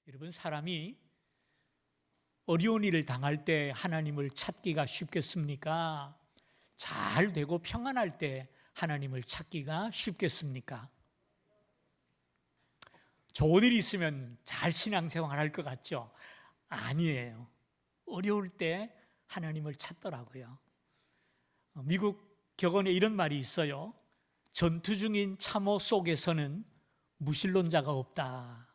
여러분, 사람이 어려운 일을 당할 때 하나님을 찾기가 쉽겠습니까? 잘 되고 평안할 때 하나님을 찾기가 쉽겠습니까? 좋은 일이 있으면 잘 신앙생활 할 것 같죠? 아니에요. 어려울 때 하나님을 찾더라고요. 미국 격언에 이런 말이 있어요. 전투 중인 참호 속에서는 무신론자가 없다.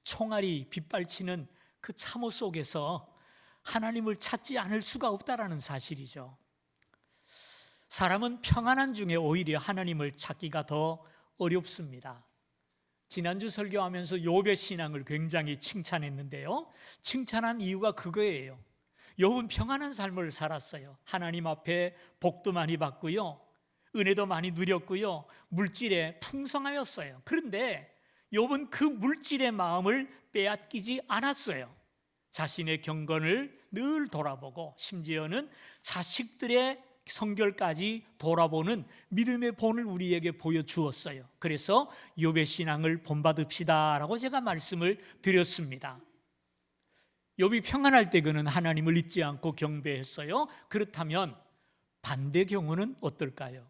총알이 빗발치는 그 참호 속에서 하나님을 찾지 않을 수가 없다라는 사실이죠. 사람은 평안한 중에 오히려 하나님을 찾기가 더 어렵습니다. 지난주 설교하면서 욥의 신앙을 굉장히 칭찬했는데요, 칭찬한 이유가 그거예요. 욥은 평안한 삶을 살았어요. 하나님 앞에 복도 많이 받고요, 은혜도 많이 누렸고요, 물질에 풍성하였어요. 그런데 욥은 그 물질의 마음을 빼앗기지 않았어요. 자신의 경건을 늘 돌아보고 심지어는 자식들의 성결까지 돌아보는 믿음의 본을 우리에게 보여주었어요. 그래서 욥의 신앙을 본받읍시다라고 제가 말씀을 드렸습니다. 욥이 평안할 때 그는 하나님을 잊지 않고 경배했어요. 그렇다면 반대 경우는 어떨까요?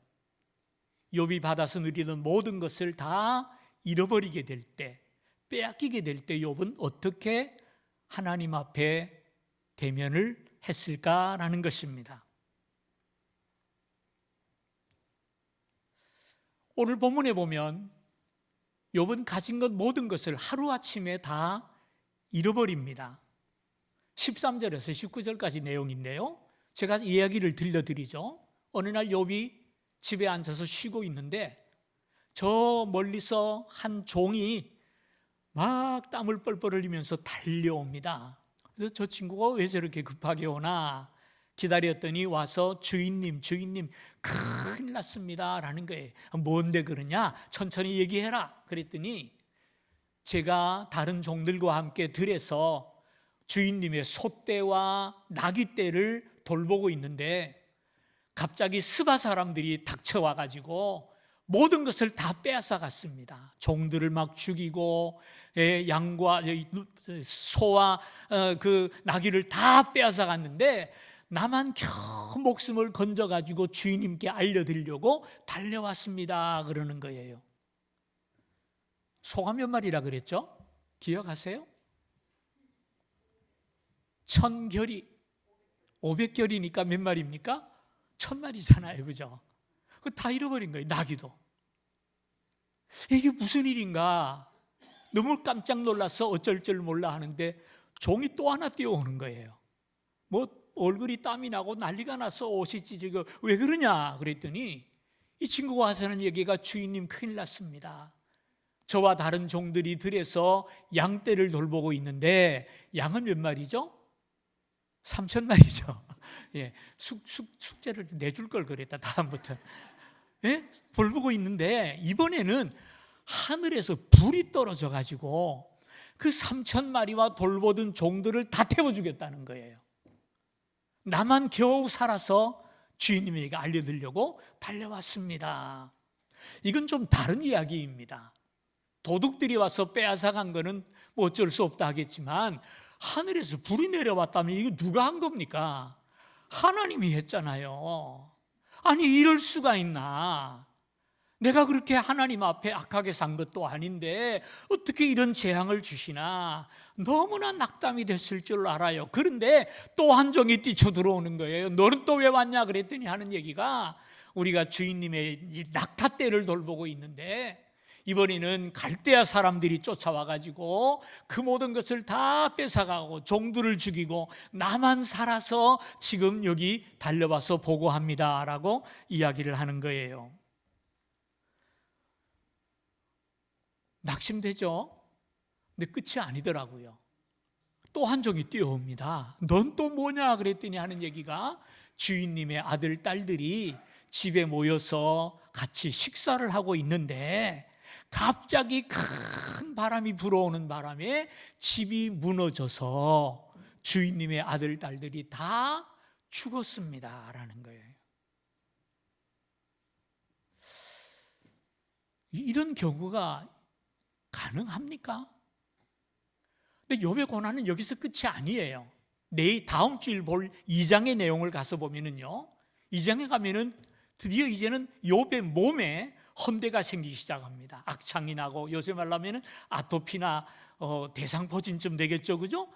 욥이 받아서 누리던 모든 것을 다 잃어버리게 될 때, 빼앗기게 될 때 욥은 어떻게 하나님 앞에 대면을 했을까라는 것입니다. 오늘 본문에 보면 욥은 가진 것 모든 것을 하루아침에 다 잃어버립니다. 13절에서 19절까지 내용인데요, 제가 이야기를 들려드리죠. 어느 날 욥이 집에 앉아서 쉬고 있는데 저 멀리서 한 종이 막 땀을 뻘뻘 흘리면서 달려옵니다. 그래서 저 친구가 왜 저렇게 급하게 오나 기다렸더니 와서 주인님 큰일 났습니다 라는 거예요. 뭔데 그러냐, 천천히 얘기해라 그랬더니 제가 다른 종들과 함께 들에서 주인님의 소떼와 나귀떼를 돌보고 있는데 갑자기 스바 사람들이 닥쳐와 가지고 모든 것을 다 빼앗아 갔습니다. 종들을 막 죽이고 양과 소와 그 나귀를 다 빼앗아 갔는데 나만 겨우 목숨을 건져 가지고 주인님께 알려드리려고 달려왔습니다 그러는 거예요. 소가 몇 마리라 그랬죠? 기억하세요? 1000결이 500결이니까 몇 마리입니까? 1000마리잖아요, 그죠? 그거 다 잃어버린 거예요. 나귀도. 이게 무슨 일인가 너무 깜짝 놀라서 어쩔 줄 몰라 하는데 종이 또 하나 뛰어오는 거예요. 뭐 얼굴이 땀이 나고 난리가 나서 옷이 찢어지고 왜 그러냐 그랬더니 이 친구가 와서는 얘기가 주인님 큰일 났습니다. 저와 다른 종들이 들에서 양떼를 돌보고 있는데 양은 몇 마리죠? 3000마리죠. 예, 숙제를 내줄 걸 그랬다 다음부터. 예? 돌보고 있는데 이번에는 하늘에서 불이 떨어져 가지고 그 3000마리와 돌보던 종들을 다 태워 주겠다는 거예요. 나만 겨우 살아서 주인님에게 알려드리려고 달려왔습니다. 이건 좀 다른 이야기입니다. 도둑들이 와서 빼앗아 간 거는 뭐 어쩔 수 없다 하겠지만 하늘에서 불이 내려왔다면 이거 누가 한 겁니까? 하나님이 했잖아요. 아니 이럴 수가 있나? 내가 그렇게 하나님 앞에 악하게 산 것도 아닌데 어떻게 이런 재앙을 주시나? 너무나 낙담이 됐을 줄 알아요. 그런데 또 한 종이 뛰쳐 들어오는 거예요. 너는 또 왜 왔냐 그랬더니 하는 얘기가 우리가 주인님의 낙타떼를 돌보고 있는데 이번에는 갈대아 사람들이 쫓아와가지고 그 모든 것을 다 뺏어가고 종들을 죽이고 나만 살아서 지금 여기 달려와서 보고합니다 라고 이야기를 하는 거예요. 낙심되죠? 근데 끝이 아니더라고요. 또 한 종이 뛰어옵니다. 넌 또 뭐냐 그랬더니 하는 얘기가 주인님의 아들, 딸들이 집에 모여서 같이 식사를 하고 있는데 갑자기 큰 바람이 불어오는 바람에 집이 무너져서 주인님의 아들, 딸들이 다 죽었습니다 라는 거예요. 이런 경우가 가능합니까? 근데 욥의 고난은 여기서 끝이 아니에요. 다음 주일 볼 2장의 내용을 가서 보면은요, 2장에 가면은 드디어 이제는 욥의 몸에 헌대가 생기기 시작합니다. 악창이 나고, 요새 말하면은 아토피나 대상포진쯤 되겠죠, 그죠?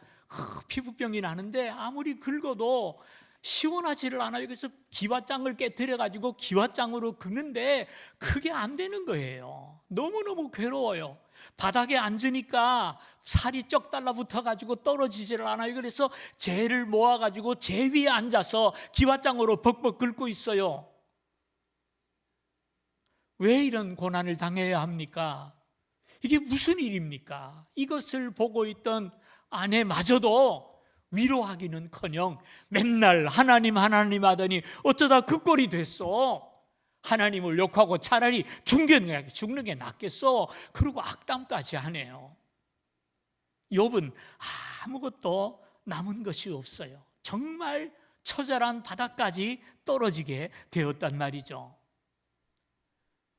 피부병이 나는데 아무리 긁어도 시원하지를 않아요. 그래서 기와장을 깨뜨려 가지고 기와장으로 긁는데 그게 안 되는 거예요. 너무너무 괴로워요. 바닥에 앉으니까 살이 쩍 달라붙어 가지고 떨어지지를 않아요. 그래서 재를 모아 가지고 재 위에 앉아서 기와장으로 벅벅 긁고 있어요. 왜 이런 고난을 당해야 합니까? 이게 무슨 일입니까? 이것을 보고 있던 아내마저도 위로하기는커녕 맨날 하나님 하나님 하더니 어쩌다 그 꼴이 됐어. 하나님을 욕하고 차라리 죽는 게 낫겠어. 그리고 악담까지 하네요. 욥은 아무것도 남은 것이 없어요. 정말 처절한 바닥까지 떨어지게 되었단 말이죠.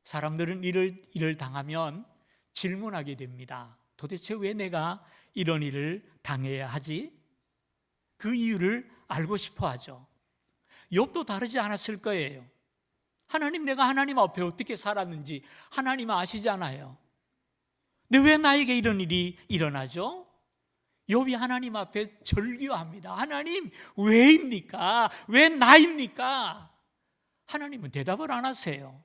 사람들은 이를 당하면 질문하게 됩니다. 도대체 왜 내가 이런 일을 당해야 하지? 그 이유를 알고 싶어 하죠. 욥도 다르지 않았을 거예요. 하나님, 내가 하나님 앞에 어떻게 살았는지 하나님 아시잖아요. 근데 왜 나에게 이런 일이 일어나죠? 욥이 하나님 앞에 절규합니다. 하나님, 왜입니까? 왜 나입니까? 하나님은 대답을 안 하세요.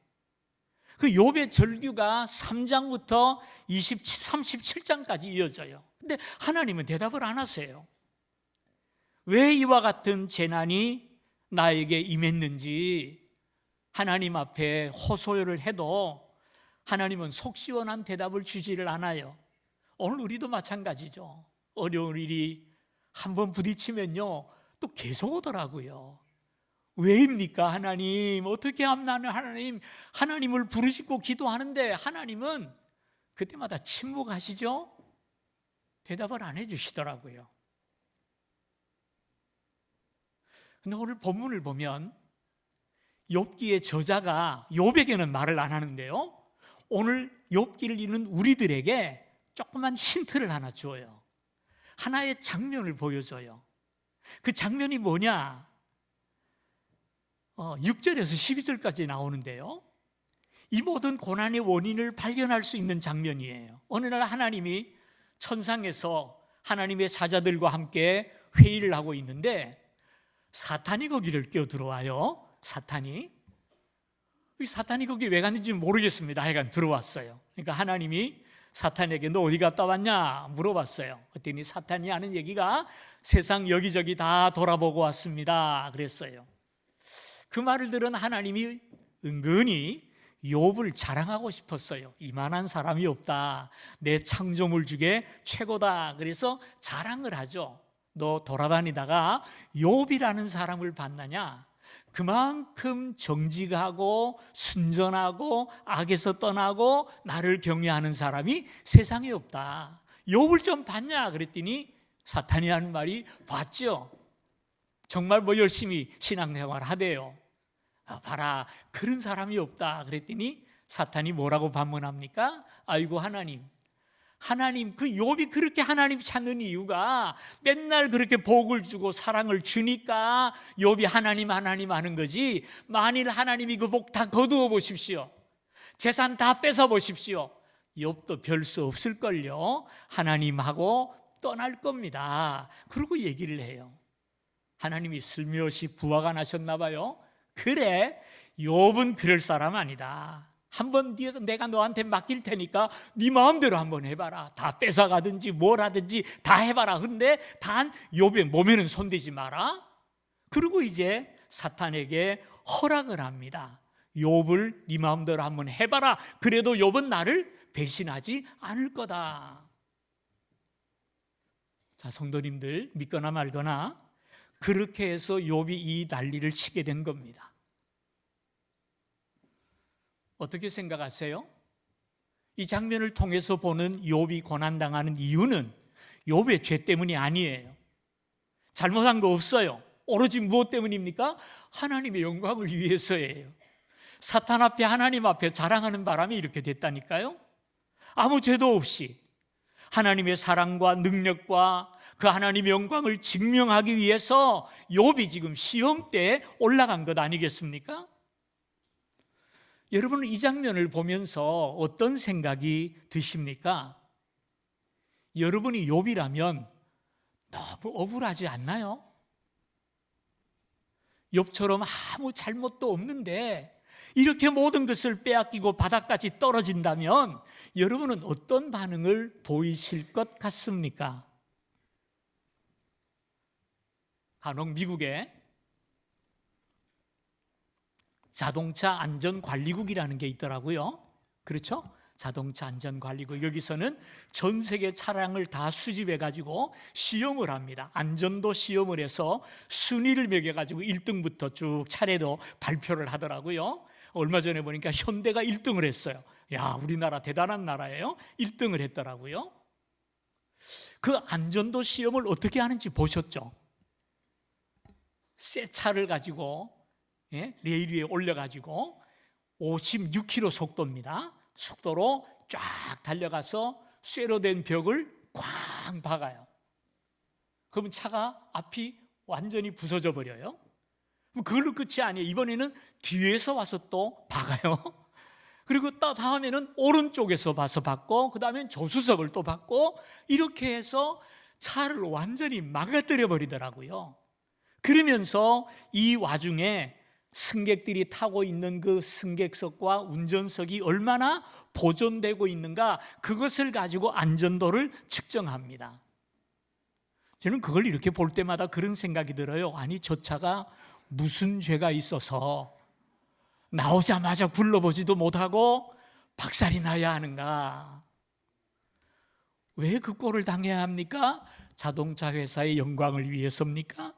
그 욥의 절규가 3장부터 37장까지 이어져요. 근데 하나님은 대답을 안 하세요. 왜 이와 같은 재난이 나에게 임했는지 하나님 앞에 호소를 해도 하나님은 속 시원한 대답을 주지를 않아요. 오늘 우리도 마찬가지죠. 어려운 일이 한번 부딪히면요, 또 계속 오더라고요. 왜입니까, 하나님? 어떻게 하면 나는 하나님을 부르짖고 기도하는데 하나님은 그때마다 침묵하시죠? 대답을 안 해주시더라고요. 근데 오늘 본문을 보면 욥기의 저자가 욥에게는 말을 안 하는데요, 오늘 욥기를 읽는 우리들에게 조그만 힌트를 하나 주어요. 하나의 장면을 보여줘요. 그 장면이 뭐냐? 6절에서 12절까지 나오는데요, 이 모든 고난의 원인을 발견할 수 있는 장면이에요. 어느 날 하나님이 천상에서 하나님의 사자들과 함께 회의를 하고 있는데 사탄이 거기를 끼어들어와요. 사탄이 거기 왜 갔는지 모르겠습니다. 하여간 들어왔어요. 그러니까 하나님이 사탄에게 너 어디 갔다 왔냐 물어봤어요. 그랬더니 사탄이 하는 얘기가 세상 여기저기 다 돌아보고 왔습니다 그랬어요. 그 말을 들은 하나님이 은근히 욥을 자랑하고 싶었어요. 이만한 사람이 없다. 내 창조물 중에 최고다. 그래서 자랑을 하죠. 너 돌아다니다가 욥이라는 사람을 봤느냐? 그만큼 정직하고 순전하고 악에서 떠나고 나를 경외하는 사람이 세상에 없다. 욥을 좀 봤냐? 그랬더니 사탄이 하는 말이 봤죠. 정말 열심히 신앙생활 하대요. 봐라, 그런 사람이 없다. 그랬더니 사탄이 뭐라고 반문합니까? 아이고 하나님, 그 욥이 그렇게 하나님 찾는 이유가 맨날 그렇게 복을 주고 사랑을 주니까 욥이 하나님 하는 거지, 만일 하나님이 그 복 다 거두어 보십시오, 재산 다 뺏어 보십시오, 욥도 별 수 없을걸요. 하나님하고 떠날 겁니다. 그러고 얘기를 해요. 하나님이 슬며시 부화가 나셨나 봐요. 그래, 욥은 그럴 사람 아니다. 한번 내가 너한테 맡길 테니까 네 마음대로 한번 해봐라. 다 뺏어가든지 뭘 하든지 다 해봐라. 근데 단 욥의 몸에는 손대지 마라. 그리고 이제 사탄에게 허락을 합니다. 욥을 네 마음대로 한번 해봐라. 그래도 욥은 나를 배신하지 않을 거다. 자, 성도님들, 믿거나 말거나 그렇게 해서 욥이 이 난리를 치게 된 겁니다. 어떻게 생각하세요? 이 장면을 통해서 보는 욥이 고난당하는 이유는 욥의 죄 때문이 아니에요. 잘못한 거 없어요. 오로지 무엇 때문입니까? 하나님의 영광을 위해서예요. 사탄 앞에, 하나님 앞에 자랑하는 바람에 이렇게 됐다니까요. 아무 죄도 없이 하나님의 사랑과 능력과 그 하나님의 영광을 증명하기 위해서 욥이 지금 시험대에 올라간 것 아니겠습니까? 여러분은 이 장면을 보면서 어떤 생각이 드십니까? 여러분이 욥이라면 너무 억울하지 않나요? 욥처럼 아무 잘못도 없는데 이렇게 모든 것을 빼앗기고 바닥까지 떨어진다면 여러분은 어떤 반응을 보이실 것 같습니까? 간혹 미국에 자동차 안전관리국이라는 게 있더라고요. 그렇죠? 자동차 안전관리국. 여기서는 전 세계 차량을 다 수집해가지고 시험을 합니다. 안전도 시험을 해서 순위를 매겨가지고 1등부터 쭉 차례도 발표를 하더라고요. 얼마 전에 보니까 현대가 1등을 했어요. 야, 우리나라 대단한 나라예요. 1등을 했더라고요. 그 안전도 시험을 어떻게 하는지 보셨죠? 새 차를 가지고 레일 위에 올려가지고 56km 속도입니다. 속도로 쫙 달려가서 쇠로 된 벽을 쾅 박아요. 그러면 차가 앞이 완전히 부서져 버려요. 그걸로 끝이 아니에요. 이번에는 뒤에서 와서 또 박아요. 그리고 또 다음에는 오른쪽에서 봐서 박고, 그 다음엔 조수석을 또 박고, 이렇게 해서 차를 완전히 망가뜨려 버리더라고요. 그러면서 이 와중에 승객들이 타고 있는 그 승객석과 운전석이 얼마나 보존되고 있는가, 그것을 가지고 안전도를 측정합니다. 저는 그걸 이렇게 볼 때마다 그런 생각이 들어요. 아니, 저 차가 무슨 죄가 있어서 나오자마자 굴러보지도 못하고 박살이 나야 하는가? 왜 그 꼴을 당해야 합니까? 자동차 회사의 영광을 위해서입니까?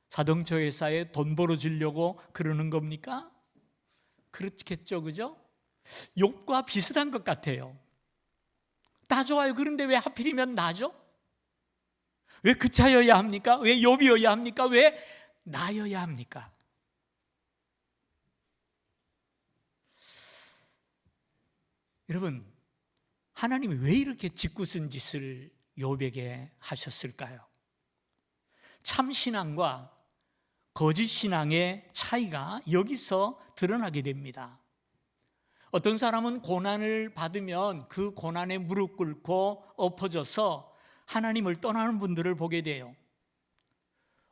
자동차 회사에 돈 벌어주려고 그러는 겁니까? 그렇겠죠, 그죠? 욥과 비슷한 것 같아요. 다 좋아요. 그런데 왜 하필이면 나죠? 왜 그 차여야 합니까? 왜 욥이어야 합니까? 왜 나여야 합니까? 여러분, 하나님이 왜 이렇게 짓궂은 짓을 욥에게 하셨을까요? 참신앙과 거짓신앙의 차이가 여기서 드러나게 됩니다. 어떤 사람은 고난을 받으면 그 고난에 무릎 꿇고 엎어져서 하나님을 떠나는 분들을 보게 돼요.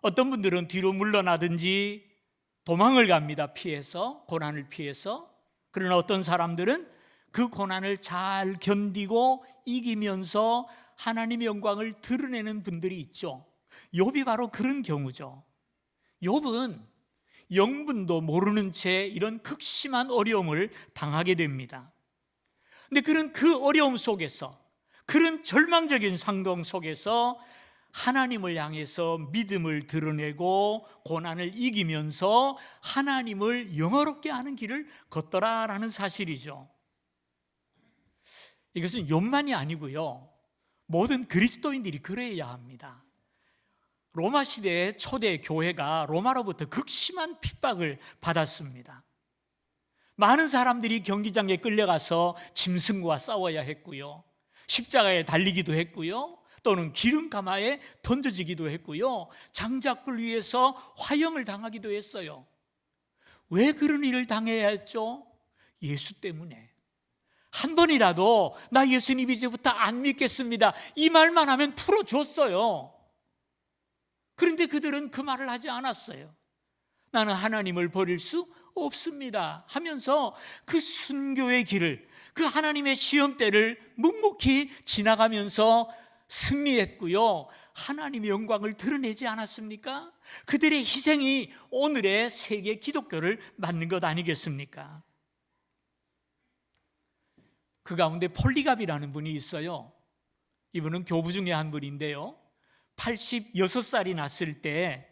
어떤 분들은 뒤로 물러나든지 도망을 갑니다. 피해서, 고난을 피해서. 그러나 어떤 사람들은 그 고난을 잘 견디고 이기면서 하나님의 영광을 드러내는 분들이 있죠. 욥이 바로 그런 경우죠. 욥은 영분도 모르는 채 이런 극심한 어려움을 당하게 됩니다. 근데 그런 그 어려움 속에서, 그런 절망적인 상황 속에서 하나님을 향해서 믿음을 드러내고 고난을 이기면서 하나님을 영화롭게 하는 길을 걷더라라는 사실이죠. 이것은 욥만이 아니고요, 모든 그리스도인들이 그래야 합니다. 로마 시대의 초대 교회가 로마로부터 극심한 핍박을 받았습니다. 많은 사람들이 경기장에 끌려가서 짐승과 싸워야 했고요, 십자가에 달리기도 했고요, 또는 기름가마에 던져지기도 했고요, 장작불 위에서 화형을 당하기도 했어요. 왜 그런 일을 당해야 했죠? 예수 때문에. 한 번이라도 나 예수님 이제부터 안 믿겠습니다, 이 말만 하면 풀어줬어요. 그런데 그들은 그 말을 하지 않았어요. 나는 하나님을 버릴 수 없습니다 하면서 그 순교의 길을, 그 하나님의 시험대를 묵묵히 지나가면서 승리했고요, 하나님의 영광을 드러내지 않았습니까? 그들의 희생이 오늘의 세계 기독교를 만든 것 아니겠습니까? 그 가운데 폴리갑이라는 분이 있어요. 이분은 교부 중에 한 분인데요, 86살이 났을 때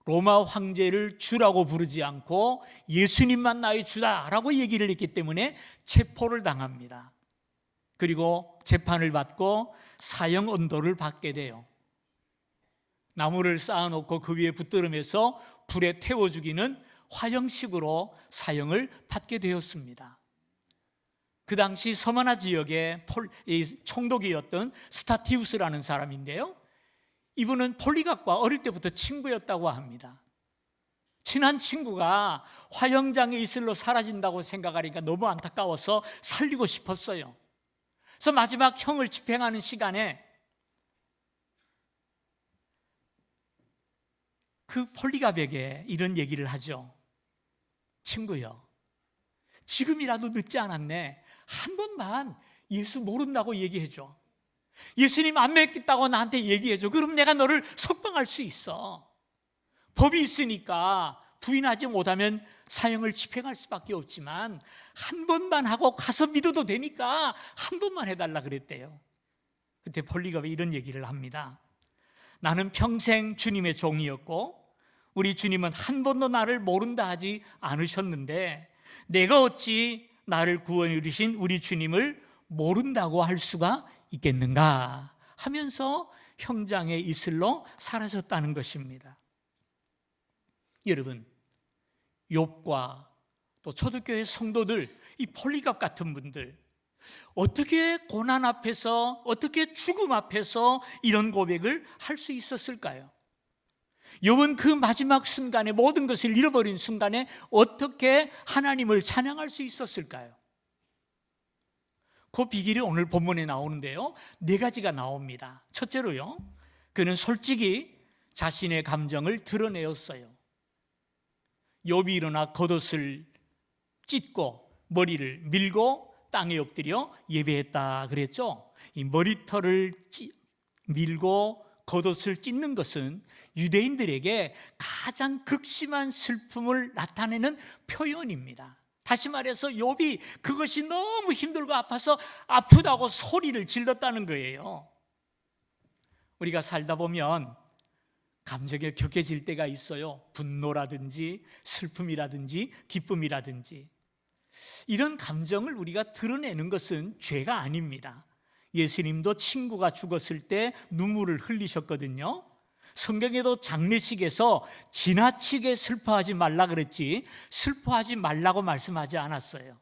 로마 황제를 주라고 부르지 않고 예수님만 나의 주다라고 얘기를 했기 때문에 체포를 당합니다. 그리고 재판을 받고 사형 언도를 받게 돼요. 나무를 쌓아놓고 그 위에 붙들으면서 불에 태워 죽이는 화형식으로 사형을 받게 되었습니다. 그 당시 서머나 지역의 총독이었던 스타티우스라는 사람인데요, 이분은 폴리갑과 어릴 때부터 친구였다고 합니다. 친한 친구가 화형장에 이슬로 사라진다고 생각하니까 너무 안타까워서 살리고 싶었어요. 그래서 마지막 형을 집행하는 시간에 그 폴리갑에게 이런 얘기를 하죠. 친구여, 지금이라도 늦지 않았네. 한 번만 예수 모른다고 얘기해줘. 예수님 안 믿겠다고 나한테 얘기해줘. 그럼 내가 너를 석방할 수 있어. 법이 있으니까 부인하지 못하면 사형을 집행할 수밖에 없지만 한 번만 하고 가서 믿어도 되니까 한 번만 해달라 그랬대요. 그때 폴리갑이 이런 얘기를 합니다. 나는 평생 주님의 종이었고 우리 주님은 한 번도 나를 모른다 하지 않으셨는데 내가 어찌 나를 구원해 주신 우리 주님을 모른다고 할 수가 있겠는가 하면서 형장의 이슬로 사라졌다는 것입니다. 여러분, 욥과 또 초대교회 성도들, 이 폴리갑 같은 분들, 어떻게 고난 앞에서, 어떻게 죽음 앞에서 이런 고백을 할 수 있었을까요? 욥은 그 마지막 순간에, 모든 것을 잃어버린 순간에 어떻게 하나님을 찬양할 수 있었을까요? 그 비결이 오늘 본문에 나오는데요, 4가지가 나옵니다. 첫째로요, 그는 솔직히 자신의 감정을 드러내었어요. 욥이 일어나 겉옷을 찢고 머리를 밀고 땅에 엎드려 예배했다 그랬죠. 이 머리털을 밀고 겉옷을 찢는 것은 유대인들에게 가장 극심한 슬픔을 나타내는 표현입니다. 다시 말해서 욥이 그것이 너무 힘들고 아파서 아프다고 소리를 질렀다는 거예요. 우리가 살다 보면 감정이 격해질 때가 있어요. 분노라든지 슬픔이라든지 기쁨이라든지. 이런 감정을 우리가 드러내는 것은 죄가 아닙니다. 예수님도 친구가 죽었을 때 눈물을 흘리셨거든요. 성경에도 장례식에서 지나치게 슬퍼하지 말라 그랬지 슬퍼하지 말라고 말씀하지 않았어요.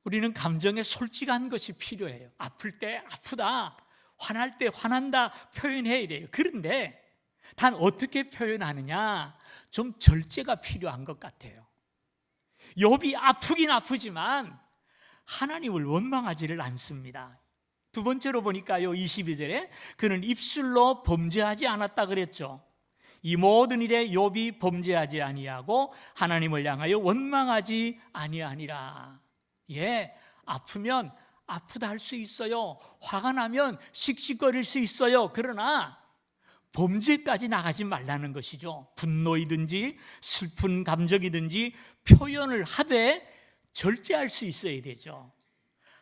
우리는 감정에 솔직한 것이 필요해요. 아플 때 아프다, 화날 때 화난다 표현해야 돼요. 그런데 단 어떻게 표현하느냐, 좀 절제가 필요한 것 같아요. 욥이 아프긴 아프지만 하나님을 원망하지를 않습니다. 두 번째로 보니까요, 22절에 그는 입술로 범죄하지 않았다 그랬죠. 이 모든 일에 욥이 범죄하지 아니하고 하나님을 향하여 원망하지 아니하니라. 예, 아프면 아프다 할 수 있어요. 화가 나면 씩씩거릴 수 있어요. 그러나 범죄까지 나가지 말라는 것이죠. 분노이든지 슬픈 감정이든지 표현을 하되 절제할 수 있어야 되죠.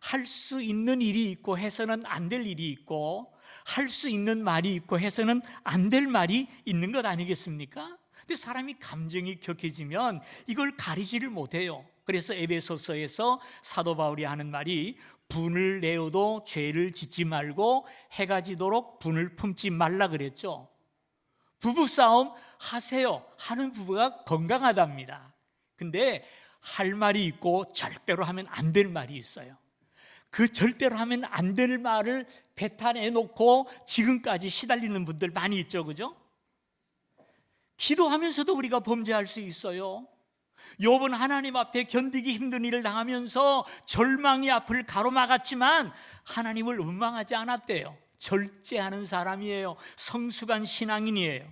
할 수 있는 일이 있고 해서는 안 될 일이 있고, 할 수 있는 말이 있고 해서는 안 될 말이 있는 것 아니겠습니까? 근데 사람이 감정이 격해지면 이걸 가리지를 못해요. 그래서 에베소서에서 사도 바울이 하는 말이 분을 내어도 죄를 짓지 말고 해가 지도록 분을 품지 말라 그랬죠. 부부싸움 하세요 하는 부부가 건강하답니다. 근데 할 말이 있고 절대로 하면 안 될 말이 있어요. 그 절대로 하면 안 될 말을 배탄해 놓고 지금까지 시달리는 분들 많이 있죠, 그죠? 기도하면서도 우리가 범죄할 수 있어요. 욥은 하나님 앞에 견디기 힘든 일을 당하면서 절망이 앞을 가로막았지만 하나님을 원망하지 않았대요. 절제하는 사람이에요. 성숙한 신앙인이에요.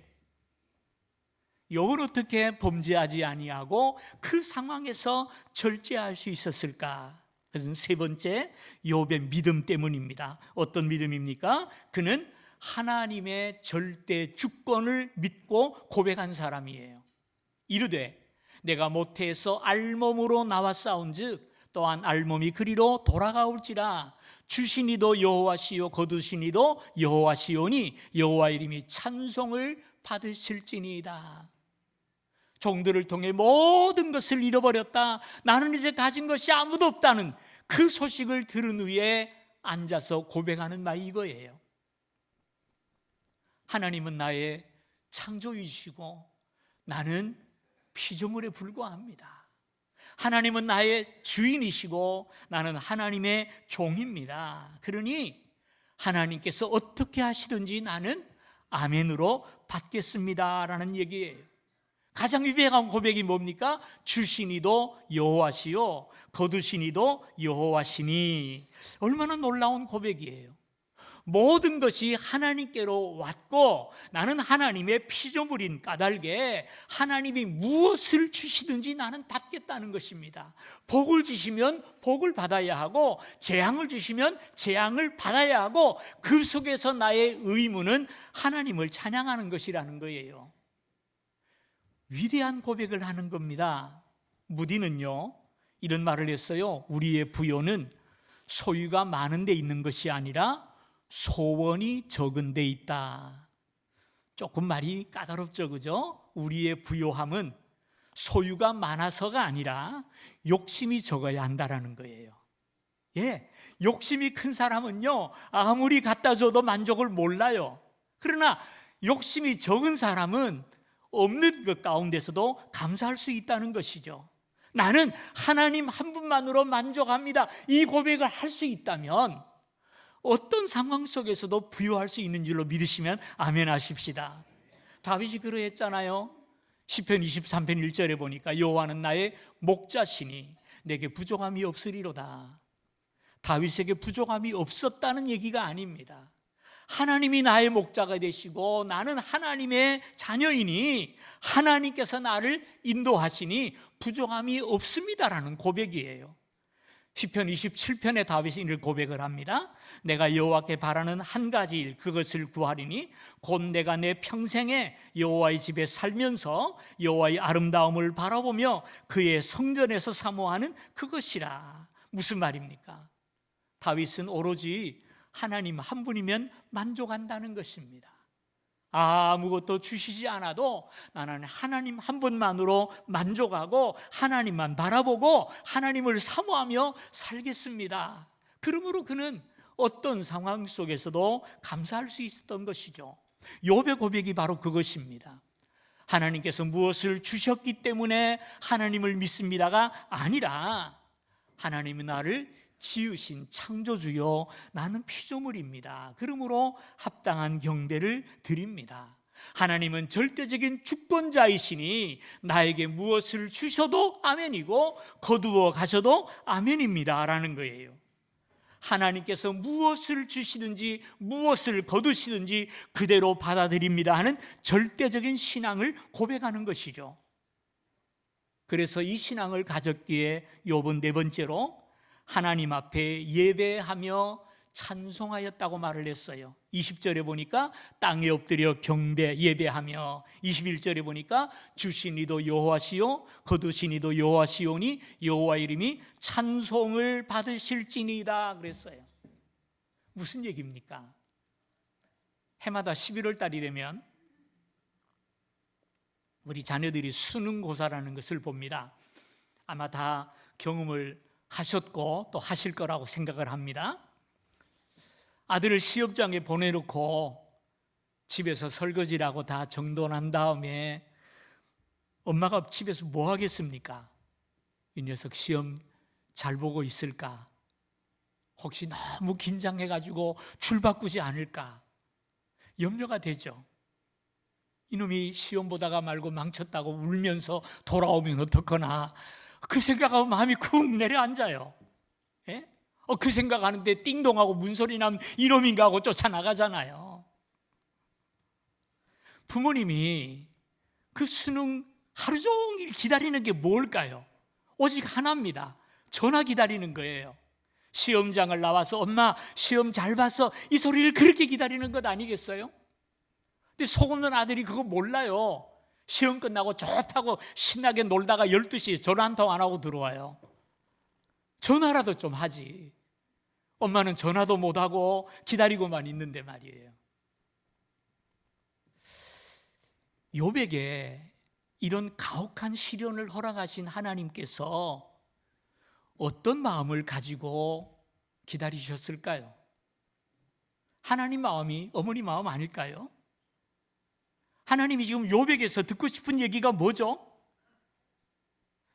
욥은 어떻게 범죄하지 아니하고 그 상황에서 절제할 수 있었을까? 그것은 세 번째, 욥의 믿음 때문입니다. 어떤 믿음입니까? 그는 하나님의 절대 주권을 믿고 고백한 사람이에요. 이르되 내가 모태에서 알몸으로 나와 싸운즉 또한 알몸이 그리로 돌아가올지라. 주시니도 여호와시요 거두시니도 여호와시오니 여호와 이름이 찬송을 받으실지니이다. 종들을 통해 모든 것을 잃어버렸다, 나는 이제 가진 것이 아무도 없다는 그 소식을 들은 후에 앉아서 고백하는 말이 이거예요. 하나님은 나의 창조이시고 나는 피조물에 불과합니다. 하나님은 나의 주인이시고 나는 하나님의 종입니다. 그러니 하나님께서 어떻게 하시든지 나는 아멘으로 받겠습니다 라는 얘기예요. 가장 위대한 고백이 뭡니까? 주시니도 여호와시요 거두시니도 여호와시니. 얼마나 놀라운 고백이에요. 모든 것이 하나님께로 왔고 나는 하나님의 피조물인 까닭에 하나님이 무엇을 주시든지 나는 받겠다는 것입니다. 복을 주시면 복을 받아야 하고 재앙을 주시면 재앙을 받아야 하고 그 속에서 나의 의무는 하나님을 찬양하는 것이라는 거예요. 위대한 고백을 하는 겁니다. 무디는요 이런 말을 했어요. 우리의 부요는 소유가 많은 데 있는 것이 아니라 소원이 적은 데 있다. 조금 말이 까다롭죠, 그죠? 우리의 부요함은 소유가 많아서가 아니라 욕심이 적어야 한다라는 거예요. 예, 욕심이 큰 사람은요 아무리 갖다 줘도 만족을 몰라요. 그러나 욕심이 적은 사람은 없는 것 가운데서도 감사할 수 있다는 것이죠. 나는 하나님 한 분만으로 만족합니다. 이 고백을 할 수 있다면 어떤 상황 속에서도 부요할 수 있는 줄로 믿으시면 아멘 하십시다. 다윗이 그러했잖아요. 시편 23편 1절에 보니까 여호와는 나의 목자시니 내게 부족함이 없으리로다. 다윗에게 부족함이 없었다는 얘기가 아닙니다. 하나님이 나의 목자가 되시고 나는 하나님의 자녀이니 하나님께서 나를 인도하시니 부족함이 없습니다라는 고백이에요. 시편 27편에 다윗이 이를 고백을 합니다. 내가 여호와께 바라는 한 가지 일 그것을 구하리니 곧 내가 내 평생에 여호와의 집에 살면서 여호와의 아름다움을 바라보며 그의 성전에서 사모하는 그것이라. 무슨 말입니까? 다윗은 오로지 하나님 한 분이면 만족한다는 것입니다. 아무것도 주시지 않아도 나는 하나님 한 분만으로 만족하고 하나님만 바라보고 하나님을 사모하며 살겠습니다. 그러므로 그는 어떤 상황 속에서도 감사할 수 있었던 것이죠. 욥의 고백이 바로 그것입니다. 하나님께서 무엇을 주셨기 때문에 하나님을 믿습니다가 아니라 하나님은 나를 지으신 창조주요 나는 피조물입니다. 그러므로 합당한 경배를 드립니다. 하나님은 절대적인 주권자이시니 나에게 무엇을 주셔도 아멘이고 거두어 가셔도 아멘입니다 라는 거예요. 하나님께서 무엇을 주시든지 무엇을 거두시든지 그대로 받아들입니다 하는 절대적인 신앙을 고백하는 것이죠. 그래서 이 신앙을 가졌기에 욥은 네 번째로 하나님 앞에 예배하며 찬송하였다고 말을 했어요. 20절에 보니까 땅에 엎드려 경배 예배하며, 21절에 보니까 주시니도 여호와시요 거두시니도 여호와시오니 여호와 이름이 찬송을 받으실지니이다 그랬어요. 무슨 얘기입니까? 해마다 11월 달이 되면 우리 자녀들이 수능고사라는 것을 봅니다. 아마 다 경험을 하셨고 또 하실 거라고 생각을 합니다. 아들을 시험장에 보내놓고 집에서 설거지라고 다 정돈한 다음에 엄마가 집에서 뭐 하겠습니까? 이 녀석 시험 잘 보고 있을까? 혹시 너무 긴장해가지고 줄 바꾸지 않을까? 염려가 되죠. 이놈이 시험 보다가 말고 망쳤다고 울면서 돌아오면 어떡하나, 그 생각하고 마음이 쿵 내려앉아요. 예? 그 생각하는데 띵동하고 문소리 나면 이놈인가 하고 쫓아나가잖아요. 부모님이 그 수능 하루 종일 기다리는 게 뭘까요? 오직 하나입니다. 전화 기다리는 거예요. 시험장을 나와서 엄마 시험 잘 봤어, 이 소리를 그렇게 기다리는 것 아니겠어요? 근데 속 없는 아들이 그거 몰라요. 시험 끝나고 좋다고 신나게 놀다가 12시에 전화 한 통 안 하고 들어와요. 전화라도 좀 하지. 엄마는 전화도 못하고 기다리고만 있는데 말이에요. 욥에게 이런 가혹한 시련을 허락하신 하나님께서 어떤 마음을 가지고 기다리셨을까요? 하나님 마음이 어머니 마음 아닐까요? 하나님이 지금 욥에게서 듣고 싶은 얘기가 뭐죠?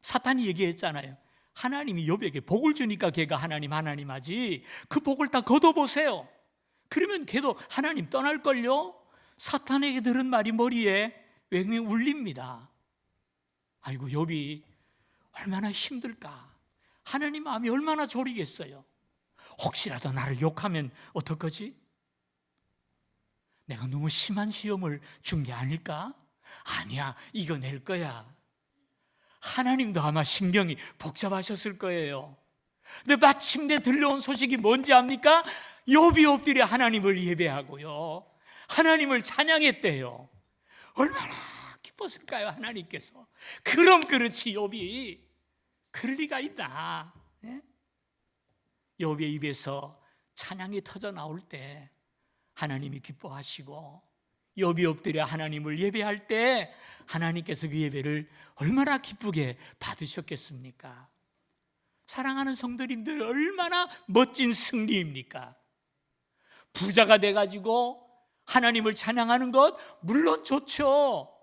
사탄이 얘기했잖아요. 하나님이 욥에게 복을 주니까 걔가 하나님 하지. 그 복을 다 걷어보세요. 그러면 걔도 하나님 떠날걸요? 사탄에게 들은 말이 머리에 왱왱 울립니다. 아이고, 욥이 얼마나 힘들까. 하나님 마음이 얼마나 졸이겠어요. 혹시라도 나를 욕하면 어떡하지? 내가 너무 심한 시험을 준 게 아닐까? 아니야, 이겨낼 거야. 하나님도 아마 심경이 복잡하셨을 거예요. 근데 마침내 들려온 소식이 뭔지 압니까? 욥이 엎드려 하나님을 예배하고요, 하나님을 찬양했대요. 얼마나 기뻤을까요, 하나님께서. 그럼 그렇지, 욥이 그럴 리가 있나? 예? 욥의 입에서 찬양이 터져 나올 때 하나님이 기뻐하시고, 욥이 엎드려 하나님을 예배할 때 하나님께서 그 예배를 얼마나 기쁘게 받으셨겠습니까? 사랑하는 성도님들, 얼마나 멋진 승리입니까? 부자가 돼가지고 하나님을 찬양하는 것 물론 좋죠.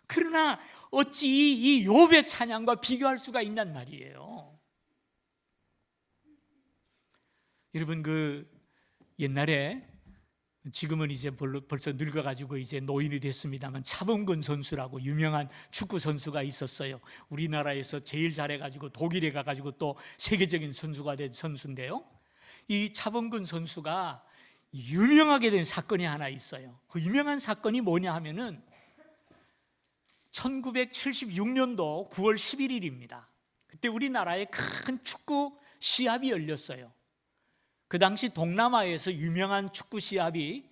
그러나 어찌 이 욥의 찬양과 비교할 수가 있냔 말이에요. 여러분, 그 옛날에, 지금은 이제 벌써 늙어가지고 이제 노인이 됐습니다만, 차범근 선수라고 유명한 축구 선수가 있었어요. 우리나라에서 제일 잘해가지고 독일에 가가지고 또 세계적인 선수가 된 선수인데요, 이 차범근 선수가 유명하게 된 사건이 하나 있어요. 그 유명한 사건이 뭐냐 하면은 1976년도 9월 11일입니다. 그때 우리나라에 큰 축구 시합이 열렸어요. 그 당시 동남아에서 유명한 축구 시합이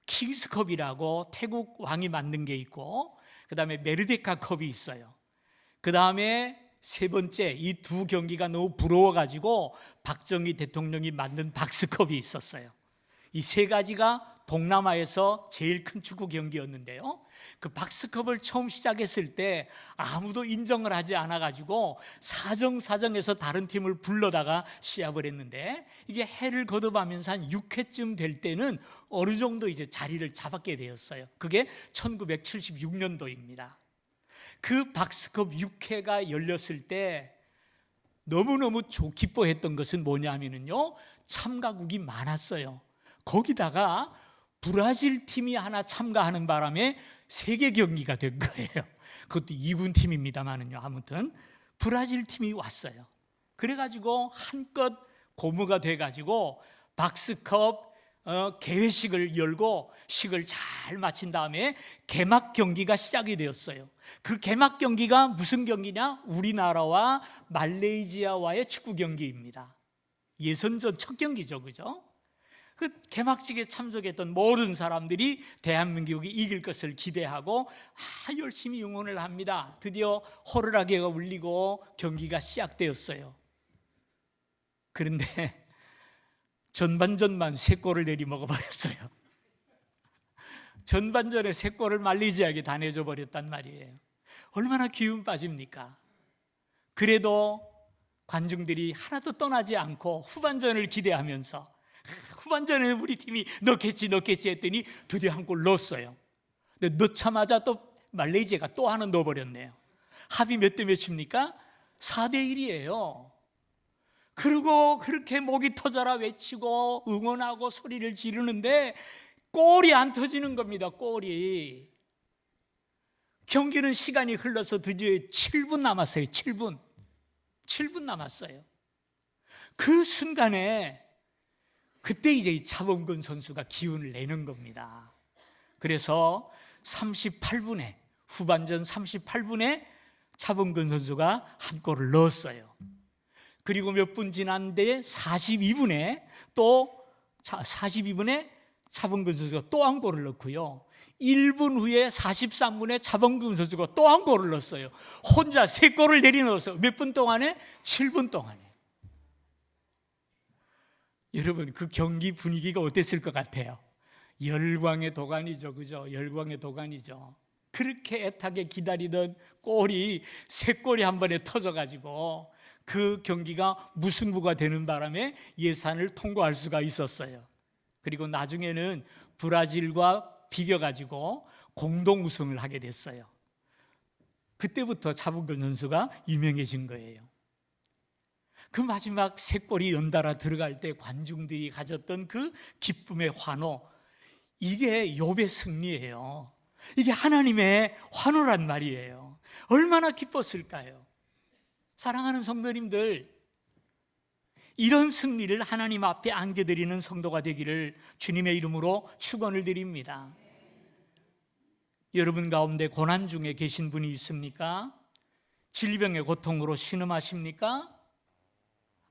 킹스컵이라고 태국 왕이 만든 게 있고, 그 다음에 메르데카 컵이 있어요. 그 다음에 세 번째, 이 두 경기가 너무 부러워가지고 박정희 대통령이 만든 박스컵이 있었어요. 이 세 가지가 동남아에서 제일 큰 축구 경기였는데요, 그 박스컵을 처음 시작했을 때 아무도 인정을 하지 않아가지고 사정에서 다른 팀을 불러다가 시합을 했는데, 이게 해를 거듭하면서 한 6회쯤 될 때는 어느 정도 이제 자리를 잡았게 되었어요. 그게 1976년도입니다. 그 박스컵 6회가 열렸을 때 너무너무 기뻐했던 것은 뭐냐면요, 참가국이 많았어요. 거기다가 브라질 팀이 하나 참가하는 바람에 세계 경기가 된 거예요. 그것도 2군 팀입니다만은요, 아무튼 브라질 팀이 왔어요. 그래가지고 한껏 고무가 돼가지고 박스컵 개회식을 열고 식을 잘 마친 다음에 개막 경기가 시작이 되었어요. 그 개막 경기가 무슨 경기냐? 우리나라와 말레이시아와의 축구 경기입니다. 예선전 첫 경기죠, 그죠? 그 개막식에 참석했던 모든 사람들이 대한민국이 이길 것을 기대하고 열심히 응원을 합니다. 드디어 호루라기가 울리고 경기가 시작되었어요. 그런데 전반전만 3골을 내리 먹어버렸어요. 전반전에 3골을 말레이시아에게 다 내줘 버렸단 말이에요. 얼마나 기운 빠집니까? 그래도 관중들이 하나도 떠나지 않고 후반전을 기대하면서, 후반전에 우리 팀이 넣겠지 했더니 드디어 한 골 넣었어요. 근데 넣자마자 또 말레이시아가 또 하나 넣어버렸네요. 합이 몇 대 몇입니까? 4대1이에요. 그리고 그렇게 목이 터져라 외치고 응원하고 소리를 지르는데 골이 안 터지는 겁니다. 골이. 경기는 시간이 흘러서 드디어 7분 남았어요. 7분 남았어요. 그 순간에 그때 이제 차범근 선수가 기운을 내는 겁니다. 그래서 38분에, 후반전 38분에 차범근 선수가 한 골을 넣었어요. 그리고 몇 분 지난 뒤에 42분에 차범근 선수가 또 한 골을 넣고요, 1분 후에 43분에 차범근 선수가 또 한 골을 넣었어요. 혼자 3골을 내리 넣었어요. 몇 분 동안에? 7분 동안에. 여러분, 그 경기 분위기가 어땠을 것 같아요? 열광의 도가니죠, 그죠? 열광의 도가니죠. 그렇게 애타게 기다리던 골이 3골이 한 번에 터져가지고 그 경기가 무승부가 되는 바람에 예선을 통과할 수가 있었어요. 그리고 나중에는 브라질과 비겨가지고 공동 우승을 하게 됐어요. 그때부터 차범근 선수가 유명해진 거예요. 그 마지막 세 골이 연달아 들어갈 때 관중들이 가졌던 그 기쁨의 환호, 이게 욥의 승리예요. 이게 하나님의 환호란 말이에요. 얼마나 기뻤을까요? 사랑하는 성도님들, 이런 승리를 하나님 앞에 안겨드리는 성도가 되기를 주님의 이름으로 축원을 드립니다. 여러분 가운데 고난 중에 계신 분이 있습니까? 질병의 고통으로 신음하십니까?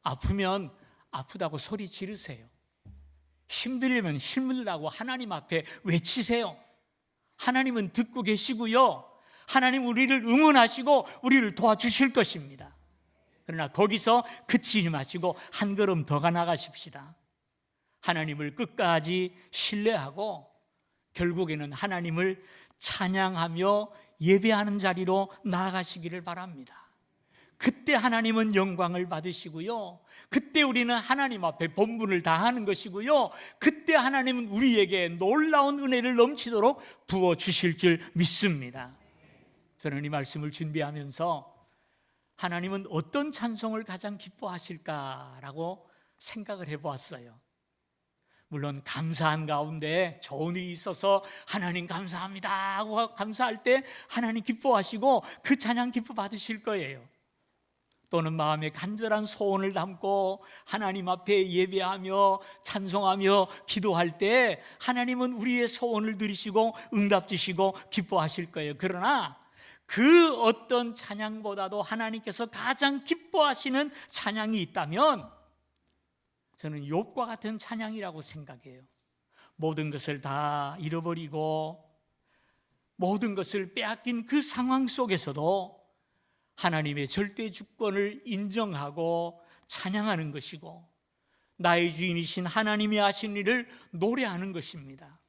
아프면 아프다고 소리 지르세요. 힘들려면 힘들다고 하나님 앞에 외치세요. 하나님은 듣고 계시고요, 하나님 우리를 응원하시고 우리를 도와주실 것입니다. 그러나 거기서 그치지 마시고 한 걸음 더 나가십시다. 하나님을 끝까지 신뢰하고 결국에는 하나님을 찬양하며 예배하는 자리로 나아가시기를 바랍니다. 그때 하나님은 영광을 받으시고요, 그때 우리는 하나님 앞에 본분을 다하는 것이고요, 그때 하나님은 우리에게 놀라운 은혜를 넘치도록 부어주실 줄 믿습니다. 저는 이 말씀을 준비하면서 하나님은 어떤 찬송을 가장 기뻐하실까라고 생각을 해보았어요. 물론 감사한 가운데 좋은 일이 있어서 하나님 감사합니다 하고 감사할 때 하나님 기뻐하시고 그 찬양 기뻐 받으실 거예요. 또는 마음에 간절한 소원을 담고 하나님 앞에 예배하며 찬송하며 기도할 때 하나님은 우리의 소원을 들으시고 응답 주시고 기뻐하실 거예요. 그러나 그 어떤 찬양보다도 하나님께서 가장 기뻐하시는 찬양이 있다면 저는 욥과 같은 찬양이라고 생각해요. 모든 것을 다 잃어버리고 모든 것을 빼앗긴 그 상황 속에서도 하나님의 절대 주권을 인정하고 찬양하는 것이고 나의 주인이신 하나님이 하신 일을 노래하는 것입니다.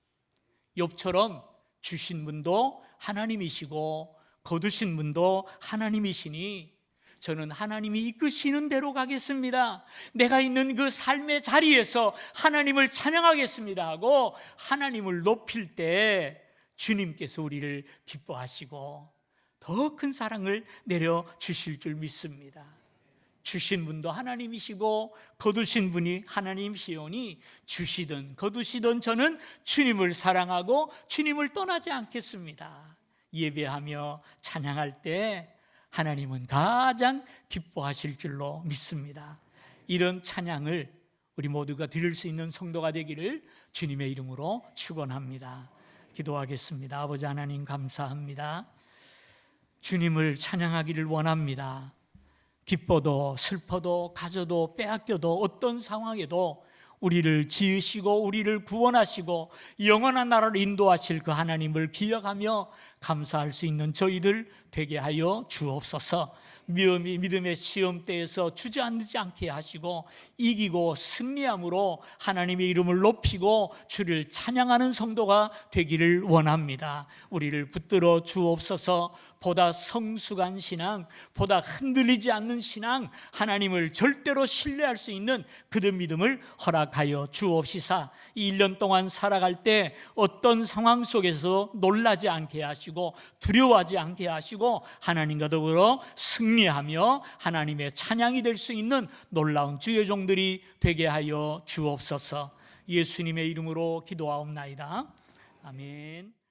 욥처럼 주신 분도 하나님이시고 거두신 분도 하나님이시니 저는 하나님이 이끄시는 대로 가겠습니다. 내가 있는 그 삶의 자리에서 하나님을 찬양하겠습니다 하고 하나님을 높일 때 주님께서 우리를 기뻐하시고 더 큰 사랑을 내려주실 줄 믿습니다. 주신 분도 하나님이시고 거두신 분이 하나님이시오니 주시든 거두시든 저는 주님을 사랑하고 주님을 떠나지 않겠습니다. 예배하며 찬양할 때 하나님은 가장 기뻐하실 줄로 믿습니다. 이런 찬양을 우리 모두가 드릴 수 있는 성도가 되기를 주님의 이름으로 축원합니다. 기도하겠습니다. 아버지 하나님 감사합니다. 주님을 찬양하기를 원합니다. 기뻐도 슬퍼도 가져도 빼앗겨도 어떤 상황에도 우리를 지으시고 우리를 구원하시고 영원한 나라를 인도하실 그 하나님을 기억하며 감사할 수 있는 저희들 되게 하여 주옵소서. 믿음의 시험대에서 주저앉지 않게 하시고 이기고 승리함으로 하나님의 이름을 높이고 주를 찬양하는 성도가 되기를 원합니다. 우리를 붙들어 주옵소서. 보다 성숙한 신앙, 보다 흔들리지 않는 신앙, 하나님을 절대로 신뢰할 수 있는 그런 믿음을 허락하여 주옵시사. 이 1년 동안 살아갈 때 어떤 상황 속에서 놀라지 않게 하시고 두려워하지 않게 하시고 하나님과 더불어 승리하며 하나님의 찬양이 될 수 있는 놀라운 주의 종들이 되게 하여 주옵소서. 예수님의 이름으로 기도하옵나이다. 아멘.